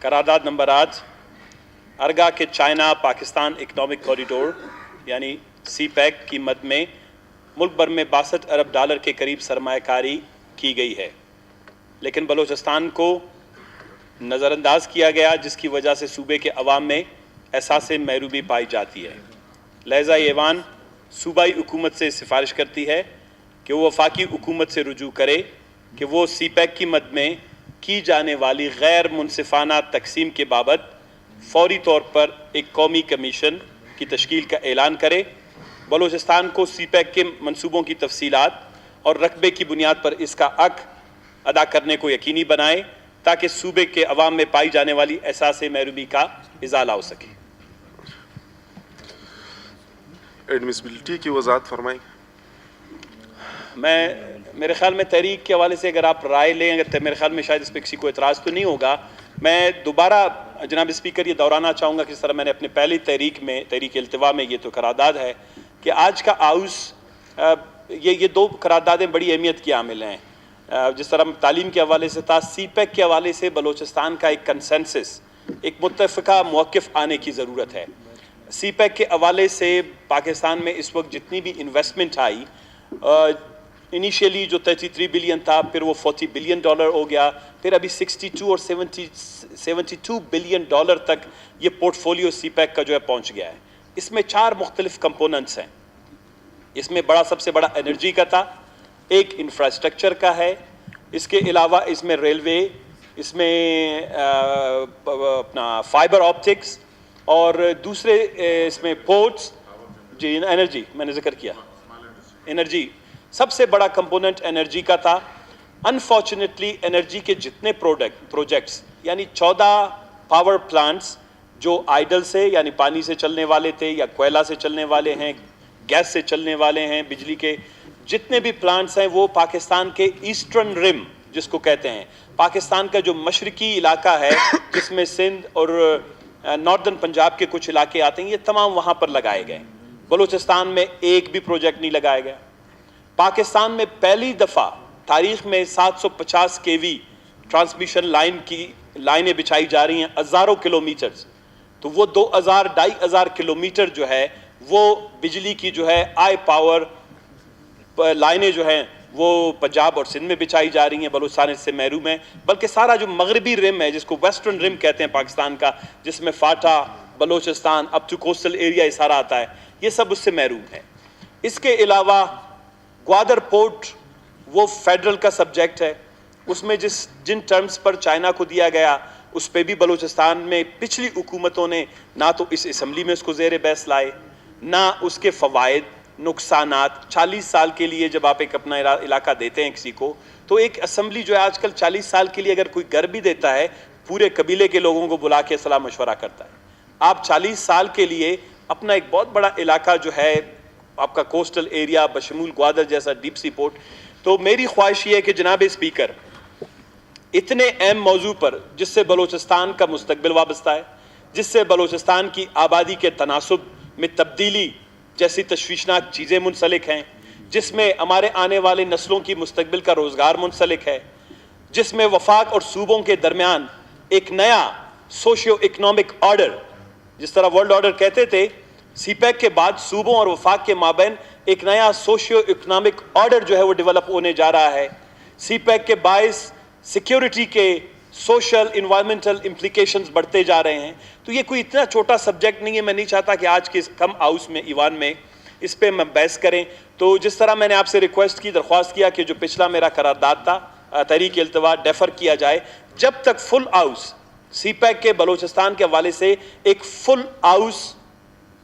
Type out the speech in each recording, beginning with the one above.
قرارداد نمبر 8 ارگا کے China Pakistan economic corridor یعنی سی پیک کی مد میں ملک بھر میں 62 ارب ڈالر کے قریب سرمایہ کاری کی گئی ہے، لیکن بلوچستان کو نظر انداز کیا گیا، جس کی وجہ سے صوبے کے عوام میں احساس محرومی پائی جاتی ہے۔ لہذا یہ ایوان صوبائی حکومت سے سفارش کرتی ہے کہ وہ وفاقی حکومت سے رجوع کرے کہ وہ سی پیک کی مد میں کی جانے والی غیر منصفانہ تقسیم کے بابت فوری طور پر ایک قومی کمیشن کی تشکیل کا اعلان کرے، بلوچستان کو سی پیک کے منصوبوں کی تفصیلات اور رقبے کی بنیاد پر اس کا حق ادا کرنے کو یقینی بنائے تاکہ صوبے کے عوام میں پائی جانے والی احساس محرومی کا ازالہ ہو سکے۔ ایڈمیسبلٹی کی وضاحت فرمائیں۔ میرے خیال میں تحریک کے حوالے سے اگر آپ رائے لیں، اگر میرے خیال میں شاید اس پہ کسی کو اعتراض تو نہیں ہوگا، میں دوبارہ جناب اسپیکر یہ دہرانا چاہوں گا کہ جس طرح میں نے اپنے پہلی تحریک التوا میں یہ تو قرارداد ہے کہ آج کا ہاؤس یہ دو قراردادیں بڑی اہمیت کی حامل ہیں۔ جس طرح تعلیم کے حوالے سے تھا، سی پیک کے حوالے سے بلوچستان کا ایک کنسنسس، ایک متفقہ موقف آنے کی ضرورت ہے۔ سی پیک کے حوالے سے پاکستان میں اس وقت جتنی بھی انویسٹمنٹ آئی، انیشیلی جو 33 بلین تھا، پھر وہ 40 بلین ڈالر ہو گیا، پھر ابھی 62 اور 72 بلین ڈالر تک یہ پورٹ فولیو سی پیک کا جو ہے پہنچ گیا ہے۔ اس میں 4 مختلف کمپوننٹس ہیں۔ اس میں سب سے بڑا انرجی کا تھا، ایک انفراسٹرکچر کا ہے، اس کے علاوہ اس میں ریلوے، اس میں اپنا فائبر آپٹکس، اور دوسرے اس میں پورٹس، جی انرجی میں نے ذکر کیا، انرجی سب سے بڑا کمپوننٹ انرجی کا تھا۔ انفارچونیٹلی انرجی کے جتنے پروجیکٹس یعنی 14 پاور پلانٹس جو آئیڈل سے یعنی پانی سے چلنے والے تھے یا کوئلہ سے چلنے والے ہیں، گیس سے چلنے والے ہیں، بجلی کے جتنے بھی پلانٹس ہیں، وہ پاکستان کے ایسٹرن رم جس کو کہتے ہیں، پاکستان کا جو مشرقی علاقہ ہے جس میں سندھ اور ناردرن پنجاب کے کچھ علاقے آتے ہیں، یہ تمام وہاں پر لگائے گئے۔ بلوچستان میں ایک بھی پروجیکٹ نہیں لگایا گیا۔ پاکستان میں پہلی دفعہ تاریخ میں 750 kV ٹرانسمیشن لائنیں بچھائی جا رہی ہیں، ہزاروں کلومیٹرز، تو وہ 2500 کلومیٹر جو ہے وہ بجلی کی جو ہے آئی پاور لائنیں جو ہیں وہ پنجاب اور سندھ میں بچھائی جا رہی ہیں۔ بلوچستان اس سے محروم ہے، بلکہ سارا جو مغربی رم ہے جس کو ویسٹرن رم کہتے ہیں پاکستان کا، جس میں FATA, Balochistan up to coastal area یہ سارا آتا ہے، یہ سب اس سے محروم ہے۔ اس کے علاوہ گوادر پورٹ وہ فیڈرل کا سبجیکٹ ہے، اس میں جن ٹرمز پر چائنا کو دیا گیا اس پہ بھی بلوچستان میں پچھلی حکومتوں نے نہ تو اس اسمبلی میں اس کو زیر بحث لائے، نہ اس کے فوائد نقصانات۔ 40 سال کے لیے جب آپ ایک اپنا علاقہ دیتے ہیں کسی کو، تو ایک اسمبلی جو ہے آج کل 40 سال کے لیے اگر کوئی گھر بھی دیتا ہے، پورے قبیلے کے لوگوں کو بلا کے صلاح مشورہ کرتا ہے۔ آپ 40 سال کے لیے اپنا ایک بہت بڑا علاقہ جو ہے آپ کا کوسٹل ایریا بشمول گوادر جیسا ڈیپ سی پورٹ، تو میری خواہش یہ ہے کہ جناب اسپیکر اتنے اہم موضوع پر جس سے بلوچستان کا مستقبل وابستہ ہے، جس سے بلوچستان کی آبادی کے تناسب میں تبدیلی جیسی تشویشناک چیزیں منسلک ہیں، جس میں ہمارے آنے والے نسلوں کی مستقبل کا روزگار منسلک ہے، جس میں وفاق اور صوبوں کے درمیان ایک نیا سوشیو اکنامک آرڈر، جس طرح ورلڈ آرڈر کہتے تھے، سی پیک کے بعد صوبوں اور وفاق کے مابین ایک نیا سوشیو اکنامک آرڈر جو ہے وہ ڈیولپ ہونے جا رہا ہے۔ سی پیک کے باعث سیکیورٹی کے سوشل انوائرمنٹل امپلیکیشنز بڑھتے جا رہے ہیں۔ تو یہ کوئی اتنا چھوٹا سبجیکٹ نہیں ہے، میں نہیں چاہتا کہ آج کے کم ہاؤس میں ایوان میں اس پہ ہم بحث کریں۔ تو جس طرح میں نے آپ سے ریکویسٹ کی، درخواست کیا کہ جو پچھلا میرا قرارداد تھا تحریک التوا ڈیفر کیا جائے، جب تک فل ہاؤس سی پیک کے بلوچستان کے حوالے سے ایک فل ہاؤس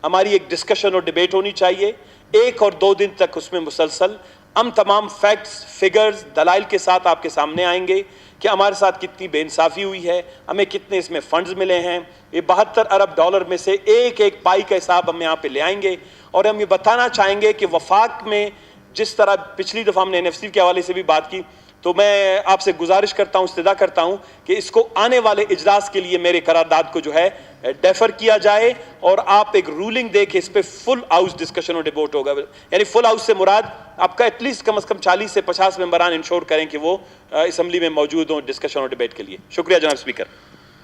ہماری ایک ڈسکشن اور ڈیبیٹ ہونی چاہیے، 1 اور 2 دن تک اس میں مسلسل ہم تمام فیکٹس، فگرز، دلائل کے ساتھ آپ کے سامنے آئیں گے کہ ہمارے ساتھ کتنی بے انصافی ہوئی ہے، ہمیں کتنے اس میں فنڈز ملے ہیں، یہ 72 ارب ڈالر میں سے ایک پائی کا حساب ہم یہاں پہ لے آئیں گے، اور ہم یہ بتانا چاہیں گے کہ وفاق میں جس طرح پچھلی دفعہ ہم نے NFC کے حوالے سے بھی بات کی، تو میں آپ سے گزارش کرتا ہوں، استدعا کرتا ہوں کہ اس کو آنے والے اجلاس کے لیے میرے قرارداد کو جو ہے ڈیفر کیا جائے، اور آپ ایک رولنگ دے کہ اس پہ فل ہاؤس ڈسکشن اور ڈیبیٹ ہوگا۔ یعنی فل ہاؤس سے مراد آپ کا ایٹ لیسٹ کم از کم 40 سے 50 ممبران انشور کریں کہ وہ اسمبلی میں موجود ہوں ڈسکشن اور ڈیبیٹ کے لیے۔ شکریہ جناب اسپیکر۔